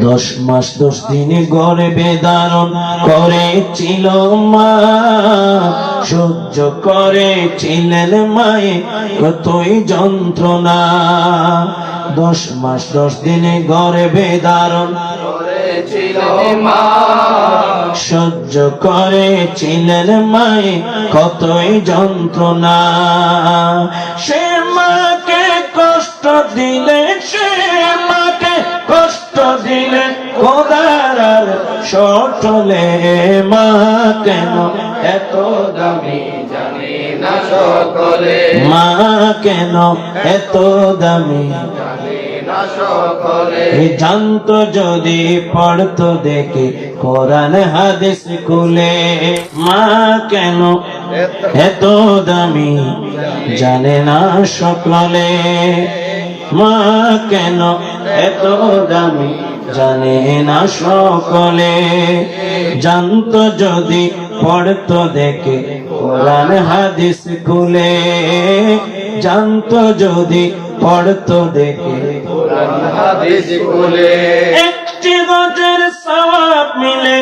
10 মাস 10 দিন গর্ভে ধারণ করেছিল মা, সহ্য করেছিলেন মায়ে কতই যন্ত্রণা। 10 মাস 10 দিন গর্ভে ধারণ করেছিল মা, সহ্য করেছিলেন মায়ে কতই যন্ত্রণা। সে মাকে কষ্ট দিলে, সে মাকে কষ্ট দিলে খোদার আর সটলে। মা কেন এত দামি জানে না সকলে, মা কেন এত দামি জানে না সকলে। জানতো যদি পড়তো দেখে কোরআন হাদিস খুলে। মা কেন এত দামি জানে না সকলে, মা কেন এত দামি জানে না সকলে। জানতো যদি পড়তো দেখে কোরআন হাদিস খুলে, জানতো যদি পড়তো দেখে কোরআন হাদিস খুলে। একটি গজের সওয়াব মিলে,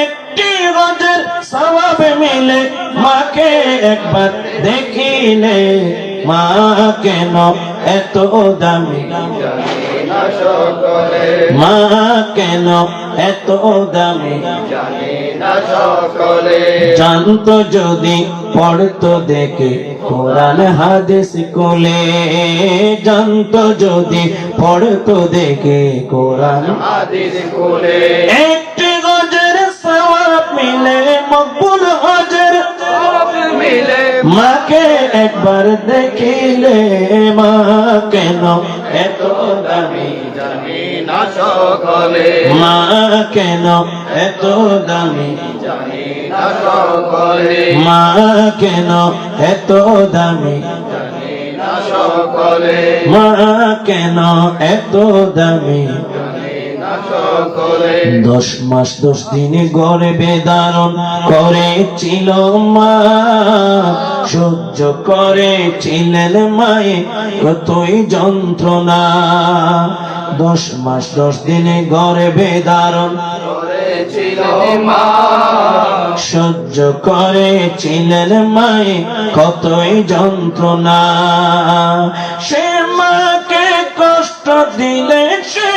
একটি গজের সওয়াব মিলে মাকে একবার দেখিলে। মা কেন এত দামি জানে না সকলে, মা কেন এত দামি জানে না সকলে। জানতো যদি পড়তো দেখে কোরআন হাদিস খুলে, জানতো যদি পড়তো দেখে কোরআন হাদিস খুলে। একটি গজের সওয়াব মিলে, মকবুল হজের সওয়াব মিলে মাকে একবার দেখিলে। মা কেন এত দামি জানে না সকলে, মা কেন এত দামি জানে না সকলে। মা কেন এত দামি জানে না সকলে, মা কেন এত দামি জানে না সকলে। 10 মাস 10 দিন গর্ভে ধারণ করেছিল মা, সহ্য করেছিলেন মায়ে কতই যন্ত্রণা। 10 মাস 10 দিন গর্ভে ধারণ করেছিল মা, সহ্য করেছিলেন মায়ে কতই যন্ত্রণা। সে মাকে কষ্ট দিলে, সে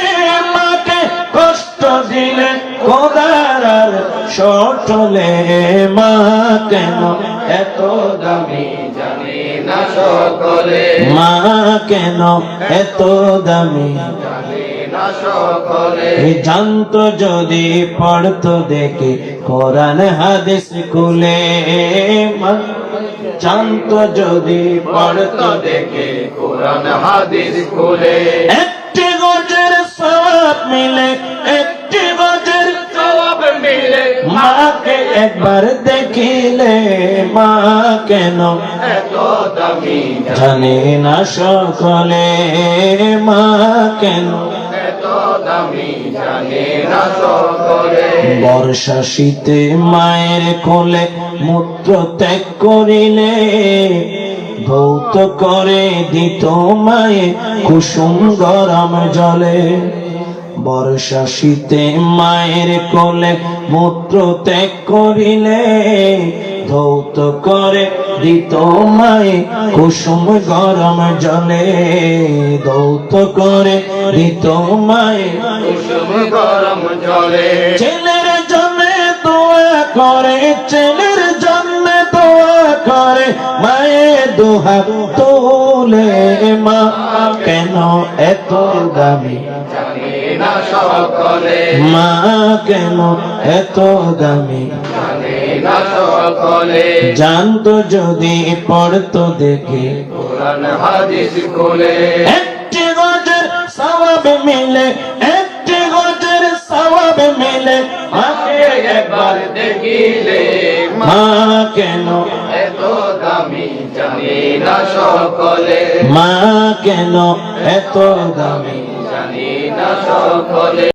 মাকে কষ্ট দিলে খোদার আর সটলে। মা কেন এত দামি জানে না সকলে, মা কেন এত দামি জানে না সকলে। জানতো যদি পড়তো দেখে কোরআন হাদিস খুলে, জানতো যদি পড়তো দেখে কোরআন হাদিস খুলে। একটি গজের সওয়াব মিলে, একটি গজের সওয়াব মিলে মাকে একবার দেখিলে। মা কেন এত দামি জানে না সকলে, মা কেন এত দামি জানে না সকলে। বর্ষা শীতে মায়ের কোলে মূত্র ত্যাগ করিলে, ধৌত করে দিত মায়ে কুসুম গরম জলে। বর্ষা শীতে মায়ের কোলে মূত্র ত্যাগ করিলে, ধৌত করে দিত মায়ে কুসুম গরম জলে। ধৌত করে দিত মায়ে কুসুম গরম জলে। ছেলের জন্য দোয়া করে, ছেলের জন্য দোয়া করে মায়ে দুহাত তোলে। মা কেন এত দামি জানে না সকলে, মা কেন এত দামি জানে না সকলে। জানতো যদি পড়তো দেখে কোরআন হাদিস খুলে। একটি গজের সওয়াব মিলে, একটি গজের সওয়াব মিলে মাকে একবার দেখিলে। মা কেন এত দামি জানে না সকলে, মা কেন এত দামি জানে না সকলে।